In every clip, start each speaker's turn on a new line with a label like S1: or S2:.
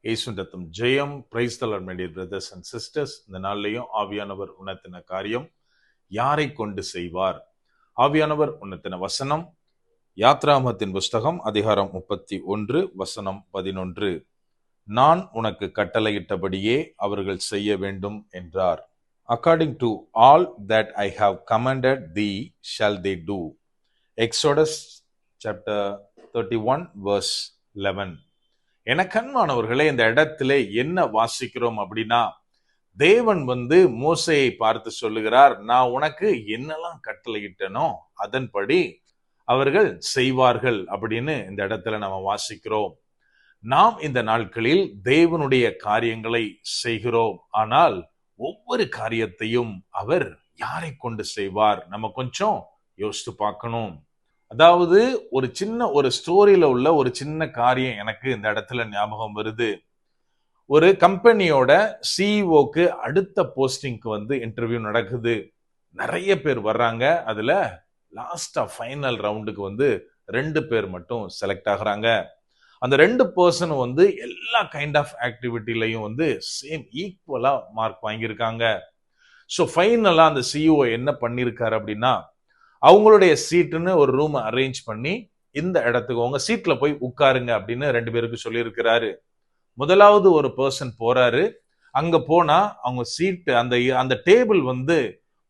S1: இயேசுவின் ரத்தம் ஜெயம். Praise the lord my dear brothers and sisters. இந்த நாள்லையும் ஆவியானவர் உணர்த்தின காரியம் யாரை கொண்டு செய்வார்? ஆவியானவர் உணர்த்தின வசனம் யாத்ராகமத்தின் புஸ்தகம் அதிகாரம் 31 வசனம் 11. நான் உனக்கு கட்டளையிட்டபடியே அவர்கள் செய்ய வேண்டும் என்றார். According to all that I have commanded thee shall they do. Exodus chapter 31 verse 11. எனக்கன்பானவர்களே, இந்த இடத்துல என்ன வாசிக்கிறோம் அப்படின்னா, தேவன் மோசேயை பார்த்து சொல்லுகிறார், நான் உனக்கு என்னெல்லாம் கட்டளையிட்டனோ அதன்படி அவர்கள் செய்வார்கள் அப்படின்னு இந்த இடத்துல நம்ம வாசிக்கிறோம். நாம் இந்த நாட்களில் தேவனுடைய காரியங்களை செய்கிறோம். ஆனால் ஒவ்வொரு காரியத்தையும் அவர் யாரை கொண்டு செய்வார்? நம்ம கொஞ்சம் யோசித்து பார்க்கணும். அதாவது ஒரு ஸ்டோரியில உள்ள ஒரு சின்ன காரியம் எனக்கு இந்த இடத்துல ஞாபகம் வருது. ஒரு கம்பெனியோட சிஇஓக்கு அடுத்த போஸ்டிங்க்கு இன்டர்வியூ நடக்குது. நிறைய பேர் வர்றாங்க. அதுல லாஸ்டா ஃபைனல் ரவுண்டுக்கு 2 பேர் மட்டும் செலக்ட் ஆகுறாங்க. அந்த 2 பர்சன் எல்லா கைண்ட் ஆஃப் ஆக்டிவிட்டிலையும் சேம் ஈக்குவலா மார்க் வாங்கியிருக்காங்க. ஸோ ஃபைனலா அந்த சிஇஓ என்ன பண்ணிருக்காரு அப்படின்னா, அவங்களுடைய சீட்டுன்னு ஒரு ரூம் அரேஞ்ச் பண்ணி, இந்த இடத்துக்கு உங்க சீட்ல போய் உட்காருங்க அப்படின்னு 2 பேருக்கு சொல்லியிருக்கிறாரு. முதலாவது ஒரு பர்சன் போறாரு. அங்க போனா அவங்க சீட்டு அந்த டேபிள்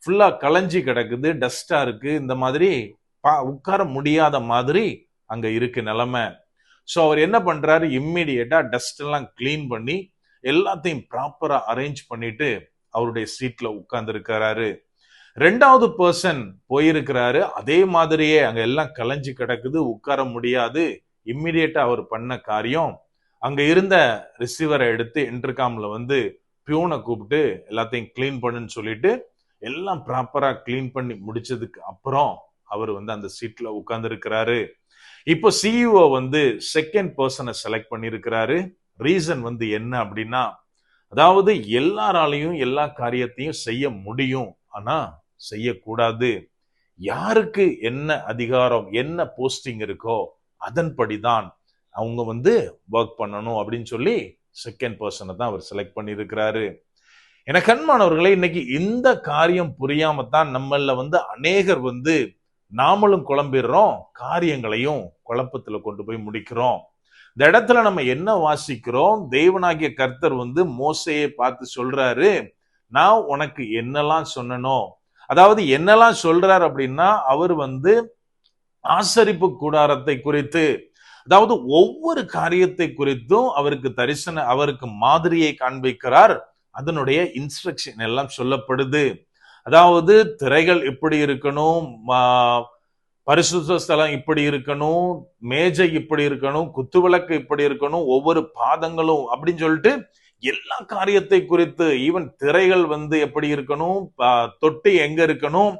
S1: ஃபுல்லா கலைஞ்சி கிடக்குது, டஸ்டா இருக்கு, இந்த மாதிரி உட்கார முடியாத மாதிரி அங்க இருக்கு நிலைமை. ஸோ அவர் என்ன பண்றாரு, இம்மிடியேட்டா டஸ்ட் எல்லாம் கிளீன் பண்ணி எல்லாத்தையும் ப்ராப்பரா அரேஞ்ச் பண்ணிட்டு அவருடைய சீட்ல உட்கார்ந்து இருக்கிறாரு. 2வது பர்சன் போயிருக்கிறாரு. அதே மாதிரியே அங்க எல்லாம் கலைஞ்சு கிடக்குது, உட்கார முடியாது. இம்மிடியேட்டா அவர் பண்ண காரியம், அங்க இருந்த ரிசீவரை எடுத்து இன்டர்காம்ல பியூனை கூப்பிட்டு எல்லாத்தையும் கிளீன் பண்ணுன்னு சொல்லிட்டு எல்லாம் ப்ராப்பரா கிளீன் பண்ணி முடிச்சதுக்கு அப்புறம் அவர் அந்த சீட்ல உட்கார்ந்து இருக்கிறாரு. இப்போ சிஇஓ செகண்ட் பர்சனை செலக்ட் பண்ணிருக்கிறாரு. ரீசன் என்ன அப்படின்னா, அதாவது எல்லாராலையும் எல்லா காரியத்தையும் செய்ய முடியும், ஆனா செய்யக்கூடாது. யாருக்கு என்ன அதிகாரம், என்ன போஸ்டிங் இருக்கோ அதன்படிதான் அவங்க ஒர்க் பண்ணணும் அப்படின்னு சொல்லி செகண்ட் பர்சனை தான் அவர் செலக்ட் பண்ணியிருக்கிறாரு. எனக்கு அன்பானவர்களே, இன்னைக்கு இந்த காரியம் புரியாம தான் நம்மள அநேகர் நாமளும் குழம்பிடுறோம், காரியங்களையும் குழப்பத்துல கொண்டு போய் முடிக்கிறோம். இந்த இடத்துல நம்ம என்ன வாசிக்கிறோம்? தேவனாகிய கர்த்தர் மோசேயை பார்த்து சொல்றாரு, நான் உனக்கு என்னெல்லாம் சொன்னனோ, அதாவது என்னெல்லாம் சொல்றாரு அப்படின்னா, அவர் ஆசரிப்பு கூடாரத்தை குறித்து, அதாவது ஒவ்வொரு காரியத்தை குறித்தும் அவருக்கு மாதிரியை காண்பிக்கிறார். அதனுடைய இன்ஸ்ட்ரக்ஷன் எல்லாம் சொல்லப்படுது. அதாவது திரைகள் இப்படி இருக்கணும், பரிசுத்த ஸ்தலம் இப்படி இருக்கணும், மேஜை இப்படி இருக்கணும், குத்துவிளக்கு இப்படி இருக்கணும், ஒவ்வொரு பாதங்களும் அப்படின்னு சொல்லிட்டு எல்லா காரியத்தை குறித்து, ஈவன் திரைகள் எப்படி இருக்கணும், தொட்டி எங்க இருக்கணும்,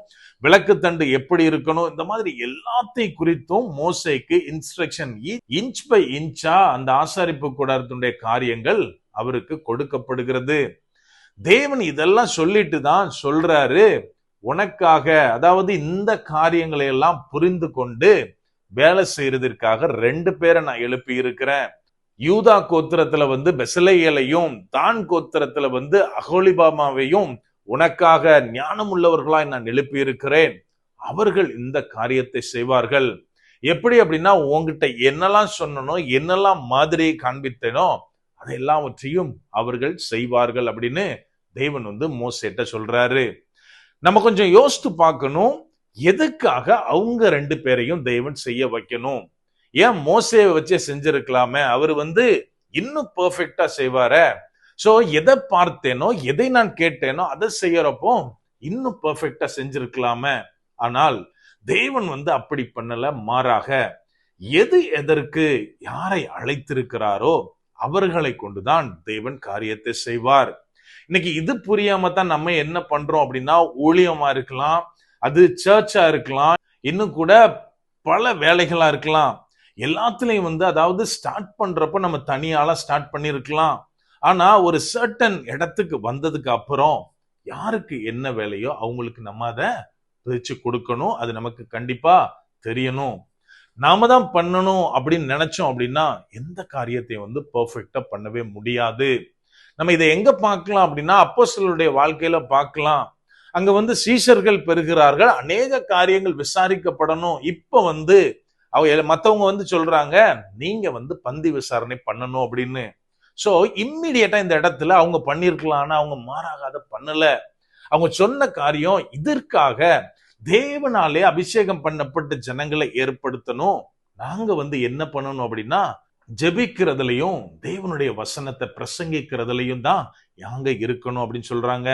S1: விளக்கு தண்டு எப்படி இருக்கணும், இந்த மாதிரி எல்லாத்தையும் குறித்தும் மோசேக்கு இன்ஸ்ட்ரக்ஷன் இன்ச் பை இன்ச்சா அந்த ஆசாரிப்பு கூடாரத்தினுடைய காரியங்கள் அவருக்கு கொடுக்கப்படுகிறது. தேவன் இதெல்லாம் சொல்லிட்டு தான் சொல்றாரு, உனக்காக, அதாவது இந்த காரியங்களை எல்லாம் புரிந்து கொண்டு வேலை செய்யறதற்காக 2 பேரை நான் எழுப்பி இருக்கிறேன். யூதா கோத்திரத்துல பெசலேயலையும், தான் கோத்திரத்துல அகோலிபாமாவையும் உனக்காக ஞானம் உள்ளவர்களாய் நான் எழுப்பி இருக்கிறேன். அவர்கள் இந்த காரியத்தை செய்வார்கள். எப்படி அப்படின்னா, உங்ககிட்ட என்னெல்லாம் சொன்னனோ, என்னெல்லாம் மாதிரியை காண்பித்தேனோ அதெல்லாவற்றையும் அவர்கள் செய்வார்கள் அப்படின்னு தேவன் மோசேட்ட சொல்றாரு. நம்ம கொஞ்சம் யோசித்து பார்க்கணும், எதுக்காக அவங்க 2 பேரையும் தேவன் செய்ய வைக்கணும்? ஏன் மோசேவை வச்சே செஞ்சிருக்கலாமே, அவர் இன்னும் பெர்ஃபெக்டா செய்வார. சோ எதை பார்த்தேனோ, எதை நான் கேட்டேனோ அதை செய்யறப்போ இன்னும் பெர்ஃபெக்டா செஞ்சிருக்கலாமே. ஆனால் தேவன் அப்படி பண்ணல. மாறாக எதற்கு யாரை அழைத்திருக்கிறாரோ அவர்களை கொண்டுதான் தேவன் காரியத்தை செய்வார். இன்னைக்கு இது புரியாம தான் நம்ம என்ன பண்றோம் அப்படின்னா, ஊழியமா இருக்கலாம், அது சர்ச்சா இருக்கலாம், இன்னும் கூட பல வேலைகளா இருக்கலாம், எல்லாத்துலயும் அதாவது ஸ்டார்ட் பண்றப்ப நம்ம தனியால ஸ்டார்ட் பண்ணிருக்கலாம். ஆனா ஒரு சர்டன் இடத்துக்கு வந்ததுக்கு அப்புறம் யாருக்கு என்ன வேலையோ அவங்களுக்கு நம்ம அதை பிரிச்சு கொடுக்கணும். அது நமக்கு கண்டிப்பா தெரியணும். நாம தான் பண்ணணும் அப்படின்னு நினைச்சோம் அப்படின்னா எந்த காரியத்தையும் வந்து பெர்ஃபெக்டா பண்ணவே முடியாது. நம்ம இதை எங்க பார்க்கலாம் அப்படின்னா அப்போஸ்தலருடைய வாழ்க்கையில பார்க்கலாம். அங்க வந்து சீஷர்கள் பெறுகிறார்கள், அநேக காரியங்கள் விசாரிக்கப்படணும். இப்ப வந்து மத்தவங்க வந்து சொல்றாங்க, நீங்க வந்து பந்தி விசாரணை பண்ணணும் அப்படின்னு. சோ இம்மிடியட்டா இந்த இடத்துல அவங்க பண்ணிருக்கலாம், ஆனா அவங்க மாறாக அதை பண்ணல. அவங்க சொன்ன காரியம் இதற்காக தேவனாலே அபிஷேகம் பண்ணப்பட்ட ஜனங்களை ஏற்படுத்தணும். நாங்க வந்து என்ன பண்ணணும் அப்படின்னா ஜெபிக்கிறதுலயும் தேவனுடைய வசனத்தை பிரசங்கிக்கிறதுலயும் தான் யாங்க இருக்கணும் அப்படின்னு சொல்றாங்க.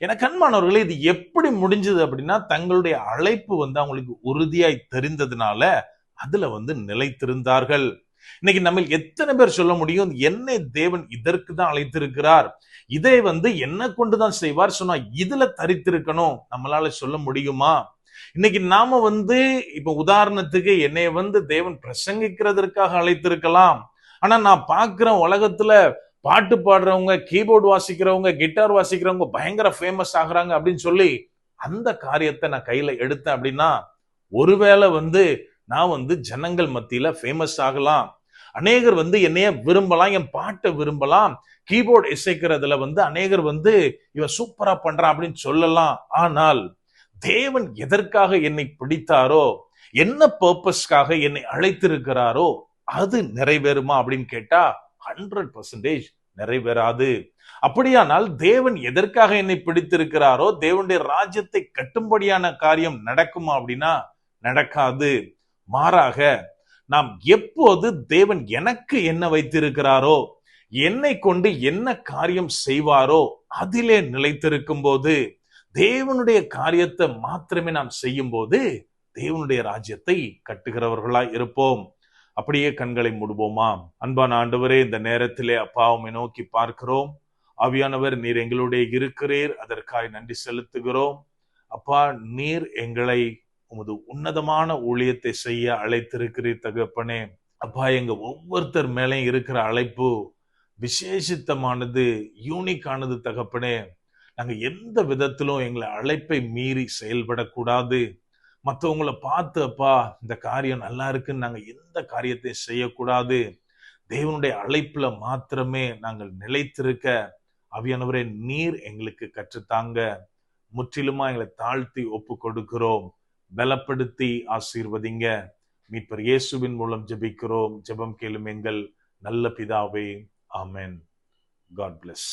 S1: எனக்கு அன்பானவர்களே, இது எப்படி முடிஞ்சது அப்படின்னா தங்களுடைய அழைப்பு வந்து அவங்களுக்கு உறுதியாய் தெரிந்ததுனால அதுல வந்து நிலைத்திருந்தார்கள். இன்னைக்கு நம்ம எத்தனை பேர் சொல்ல முடியும், என்னை தேவன் இதற்கு தான் அழைத்திருக்கிறார், இதை வந்து என்ன கொண்டுதான் செய்வார் சொன்னா இதுல தரித்திருக்கணும், நம்மளால சொல்ல முடியுமா? இன்னைக்கு நாம வந்து இப்ப உதாரணத்துக்கு என்னைய வந்து தேவன் பிரசங்கிக்கிறதற்காக அழைத்திருக்கலாம். ஆனா நான் பார்க்கிற உலகத்துல பாட்டு பாடுறவங்க, கீபோர்டு வாசிக்கிறவங்க, கிட்டார் வாசிக்கிறவங்க பயங்கர ஃபேமஸ் ஆகுறாங்க அப்படின்னு சொல்லி அந்த காரியத்தை நான் கையில எடுத்தேன் அப்படின்னா ஒருவேளை வந்து நான் வந்து ஜனங்கள் மத்தியில ஃபேமஸ் ஆகலாம். அநேகர் வந்து என்னைய விரும்பலாம், என் பாட்டை விரும்பலாம். கீபோர்டு இசைக்கிறதுல வந்து அநேகர் வந்து இவன் சூப்பரா பண்றான் அப்படின்னு சொல்லலாம். ஆனால் தேவன் எதற்காக என்னை பிடித்தாரோ, என்ன பர்பஸ்க்காக என்னை அழைத்திருக்கிறாரோ அது நிறைவேறுமா அப்படின்னு கேட்டா 100% நிறைவேறாது. அப்படியானால் தேவன் எதற்காக என்னை பிடித்திருக்கிறாரோ தேவனுடைய ராஜ்யத்தை கட்டும்படியான காரியம் நடக்குமா அப்படின்னா நடக்காது. மாறாக நாம் எப்போது தேவன் எனக்கு என்ன வைத்திருக்கிறாரோ, என்னை கொண்டு என்ன காரியம் செய்வாரோ அதிலே நிலைத்திருக்கும் போது, தேவனுடைய காரியத்தை மாத்திரமே நாம் செய்யும் போது தேவனுடைய ராஜ்யத்தை கட்டுகிறவர்களாய் இருப்போம். அப்படியே கண்களை மூடுவோமா? அன்பான ஆண்டவரே, இந்த நேரத்திலே அப்பா உம்மை நோக்கி பார்க்கிறோம். ஆவியானவர், நீர் எங்களுடைய இருக்கிறீர், அதற்காக நன்றி செலுத்துகிறோம். அப்பா, நீர் எங்களை உமது உன்னதமான ஊழியத்தை செய்ய அழைத்திருக்கிறீர் தகப்பனே. அப்பா, எங்க ஒவ்வொருத்தர் மேலேயும் இருக்கிற அழைப்பு விசேஷித்தமானது, யூனிக்கானது தகப்பனே. நாங்க எந்த விதத்திலும் எங்களை அழைப்பை மீறி செயல்படக்கூடாது. மற்றவங்களை பார்த்து அப்பா இந்த காரியம் நல்லா இருக்குன்னு நாங்க எந்த காரியத்தை செய்யக்கூடாது. தேவனுடைய அழைப்புல மாத்திரமே நாங்கள் நிலைத்திருக்க ஆவியானவரே நீர் எங்களுக்கு கற்றுத்தாங்க. முற்றிலுமா எங்களை தாழ்த்தி ஒப்பு கொடுக்கிறோம். பலப்படுத்தி ஆசீர்வதிங்க. மீட்பர் இயேசுவின் மூலம் ஜெபிக்கிறோம். ஜெபம் கேளும் எங்கள் நல்ல பிதாவே. ஆமென். God bless.